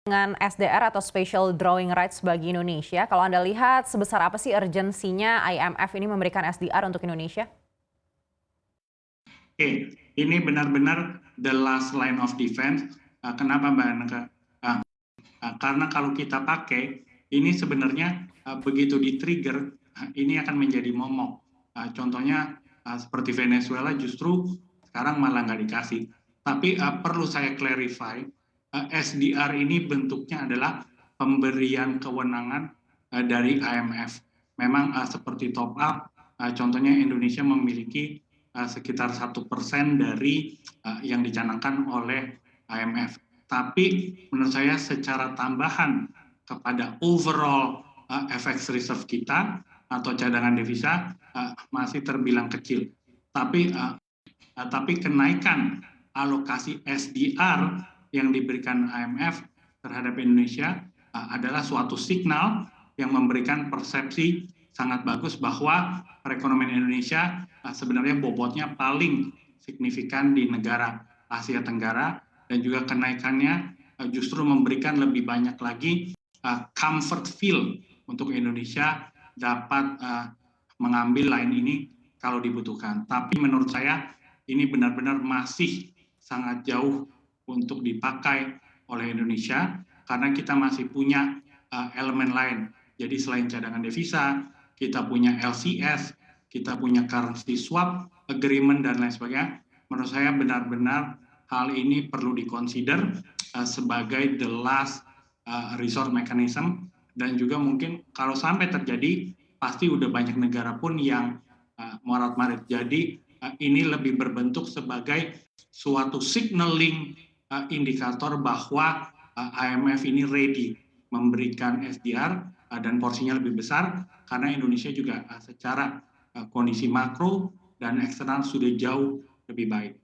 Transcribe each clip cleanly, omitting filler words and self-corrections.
Dengan SDR atau Special Drawing Rights bagi Indonesia, kalau Anda lihat sebesar apa sih urgensinya IMF ini memberikan SDR untuk Indonesia? Oke, ini benar-benar the last line of defense. Kenapa Mbak Anka? Karena kalau kita pakai, ini sebenarnya begitu di-trigger, ini akan menjadi momok. Contohnya seperti Venezuela justru sekarang malah nggak dikasih. Tapi perlu saya clarify, SDR ini bentuknya adalah pemberian kewenangan dari IMF. Memang seperti top up, contohnya Indonesia memiliki sekitar 1% dari yang dicanangkan oleh IMF. Tapi menurut saya secara tambahan kepada overall FX reserve kita atau cadangan devisa masih terbilang kecil. Tapi kenaikan alokasi SDR yang diberikan IMF terhadap Indonesia adalah suatu signal yang memberikan persepsi sangat bagus bahwa perekonomian Indonesia sebenarnya bobotnya paling signifikan di negara Asia Tenggara, dan juga kenaikannya justru memberikan lebih banyak lagi comfort feel untuk Indonesia dapat mengambil line ini kalau dibutuhkan. Tapi menurut saya ini benar-benar masih sangat jauh untuk dipakai oleh Indonesia karena kita masih punya elemen lain. Jadi selain cadangan devisa, kita punya LCS, kita punya currency swap agreement dan lain sebagainya. Menurut saya benar-benar hal ini perlu dikonsider sebagai the last resort mechanism, dan juga mungkin kalau sampai terjadi pasti udah banyak negara pun yang morat-marit. Jadi ini lebih berbentuk sebagai suatu signaling indikator bahwa IMF ini ready memberikan SDR dan porsinya lebih besar karena Indonesia juga secara kondisi makro dan eksternal sudah jauh lebih baik.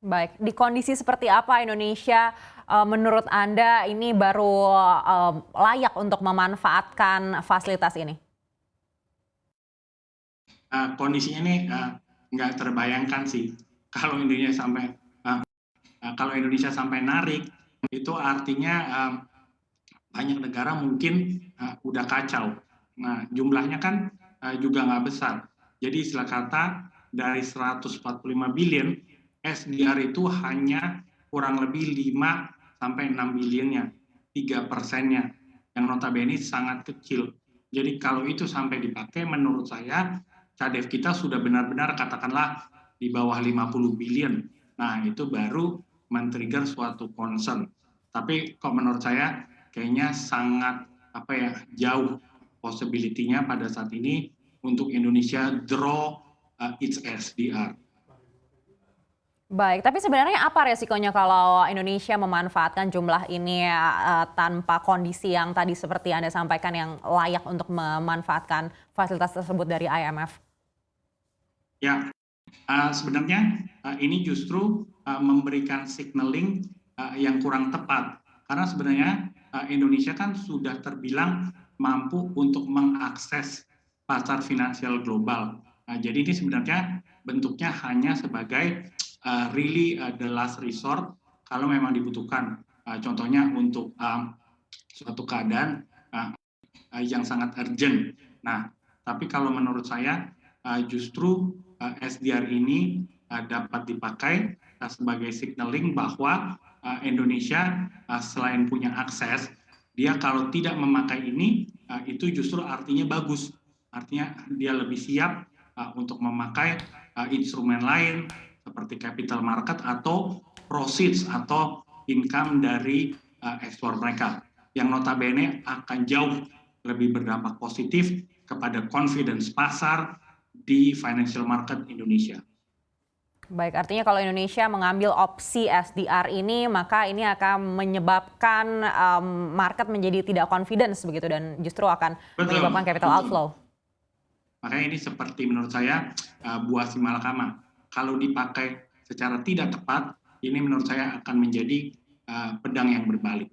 Baik, di kondisi seperti apa Indonesia menurut Anda ini baru layak untuk memanfaatkan fasilitas ini? Kondisinya ini nggak terbayangkan sih kalau Indonesia sampai narik, itu artinya banyak negara mungkin udah kacau. Nah, jumlahnya kan juga nggak besar. Jadi istilah kata dari 145 billion, SDR itu hanya kurang lebih 5 sampai 6 billion-nya, 3%-nya, yang notabene sangat kecil. Jadi kalau itu sampai dipakai, menurut saya CADEV kita sudah benar-benar katakanlah di bawah 50 billion. Nah, itu baru men-trigger suatu concern. Tapi kok menurut saya kayaknya sangat jauh possibility-nya pada saat ini untuk Indonesia draw its SDR. Baik, tapi sebenarnya apa resikonya kalau Indonesia memanfaatkan jumlah ini tanpa kondisi yang tadi seperti Anda sampaikan yang layak untuk memanfaatkan fasilitas tersebut dari IMF? Ya, sebenarnya ini justru memberikan signaling yang kurang tepat. Karena sebenarnya Indonesia kan sudah terbilang mampu untuk mengakses pasar finansial global. Jadi ini sebenarnya bentuknya hanya sebagai really the last resort kalau memang dibutuhkan. Contohnya untuk suatu keadaan yang sangat urgent. Nah, tapi kalau menurut saya justru SDR ini dapat dipakai sebagai signaling bahwa Indonesia selain punya akses, dia kalau tidak memakai ini itu justru artinya bagus. Artinya dia lebih siap untuk memakai instrumen lain seperti capital market atau proceeds atau income dari ekspor mereka, yang notabene akan jauh lebih berdampak positif kepada confidence pasar di financial market Indonesia. Baik, artinya kalau Indonesia mengambil opsi SDR ini, maka ini akan menyebabkan market menjadi tidak confidence begitu dan justru akan menyebabkan capital outflow. Makanya ini seperti menurut saya buah si malakama. Kalau dipakai secara tidak tepat, ini menurut saya akan menjadi pedang yang berbalik.